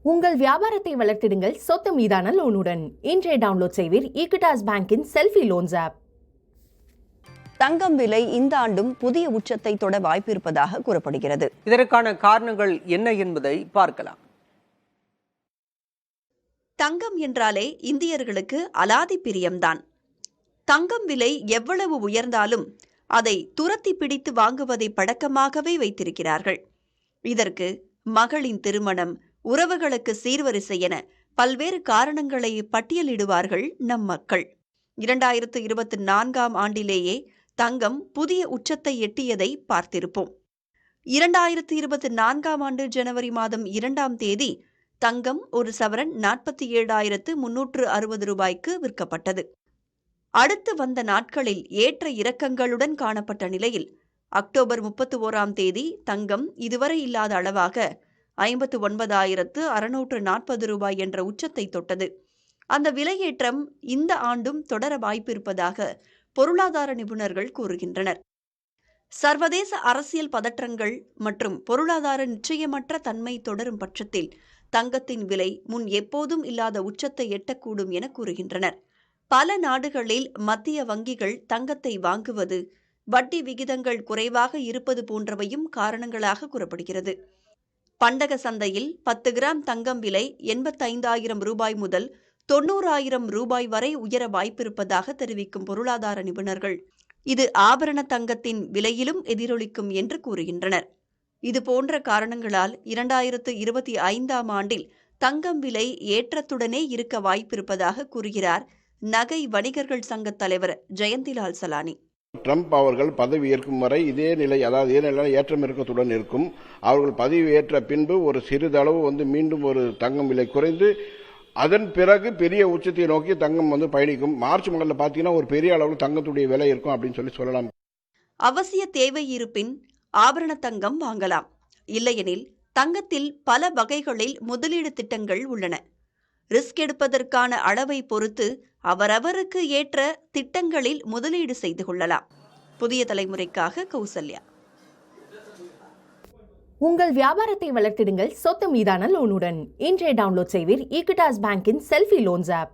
உங்கள் வியாபாரத்தை வளர்த்திடுங்கள் சொத்து மீதான லோனுடன். இன்றைய டவுன்லோட் செய்வீர் ஈக்விட்டாஸ் பேங்கின் செல்ஃபி லோன்ஸ் ஆப். தங்கம் விலை இந்த ஆண்டும் புதிய உச்சத்தை தொட வாய்ப்பிருப்பதாக கூறப்படுகிறது. இதற்கான காரணங்கள் என்ன என்பதை பார்க்கலாம். தங்கம் என்றாலே இந்தியர்களுக்கு அலாதி பிரியம்தான். தங்கம் விலை எவ்வளவு உயர்ந்தாலும் அதை துரத்தி பிடித்து வாங்குவதை பழக்கமாகவே வைத்திருக்கிறார்கள். இதற்கு மகளின் திருமணம், உறவுகளுக்கு சீர்வரிசை என பல்வேறு காரணங்களை பட்டியலிடுவார்கள் நம் மக்கள். 2024 ஆண்டிலேயே தங்கம் புதிய உச்சத்தை எட்டியதை பார்த்திருப்போம். 2024 ஆண்டு ஜனவரி மாதம் 2ஆம் தேதி தங்கம் ஒரு சவரன் 47,360 ரூபாய்க்கு விற்கப்பட்டது. அடுத்து வந்த நாட்களில் ஏற்ற இறக்கங்களுடன் காணப்பட்ட நிலையில் அக்டோபர் 31ஆம் தேதி தங்கம் இதுவரை இல்லாத அளவாக 59,640 ரூபாய் என்ற உச்சத்தை தொட்டது. அந்த விலையேற்றம் இந்த ஆண்டும் தொடர வாய்ப்பிருப்பதாக பொருளாதார நிபுணர்கள் கூறுகின்றனர். சர்வதேச அரசியல் பதற்றங்கள் மற்றும் பொருளாதார நிச்சயமற்ற தன்மை தொடரும் பட்சத்தில் தங்கத்தின் விலை முன் எப்போதும் இல்லாத உச்சத்தை எட்டக்கூடும் என கூறுகின்றனர். பல நாடுகளில் மத்திய வங்கிகள் தங்கத்தை வாங்குவது, வட்டி விகிதங்கள் குறைவாக இருப்பது போன்றவையும் காரணங்களாக கூறப்படுகிறது. பண்டக சந்தையில் 10 கிராம் தங்கம் விலை 85,000 ரூபாய் முதல் 90,000 ரூபாய் வரை உயர வாய்ப்பிருப்பதாக தெரிவிக்கும் பொருளாதார நிபுணர்கள் இது ஆபரண தங்கத்தின் விலையிலும் எதிரொலிக்கும் என்று கூறுகின்றனர். இதுபோன்ற காரணங்களால் 2025ஆம் ஆண்டில் தங்கம் விலை ஏற்றத்துடனே இருக்க வாய்ப்பிருப்பதாக கூறுகிறார் நகை வணிகர்கள் சங்க தலைவர் ஜெயந்திலால் சலானி. ட்ரம்ப் அவர்கள் பதவி ஏற்கும் வரை இதே நிலை, அதாவது இதே நிலை ஏற்றம் இறக்கத்துடன் இருக்கும். அவர்கள் பதவி ஏற்ற பின்பு ஒரு சிறிதளவு மீண்டும் ஒரு தங்கம் விலை குறைந்து அதன் பிறகு பெரிய உச்சத்தை நோக்கி தங்கம் பயணிக்கும். மார்ச் மாதத்தில் பார்த்தீங்கன்னா ஒரு பெரிய அளவில் தங்கத்துடைய விலை இருக்கும் அப்படின்னு சொல்லலாம். அவசிய தேவை இருப்பின் ஆபரண தங்கம் வாங்கலாம். இல்லையெனில் தங்கத்தில் பல வகைகளில் முதலீடு திட்டங்கள் உள்ளன. ரிஸ்க் எடுப்பதற்கான அளவை பொறுத்து அவரவருக்கு ஏற்ற திட்டங்களில் முதலீடு செய்து கொள்ளலாம். புதிய தலைமுறைக்காக கௌசல்யா. உங்கள் வியாபாரத்தை வளர்த்திடுங்கள் சொத்து மீதான லோனுடன். இன்றைய டவுன்லோட் செய்வீர் ஈக்விட்டாஸ் பேங்கின் செல்ஃபி லோன்ஸ் ஆப்.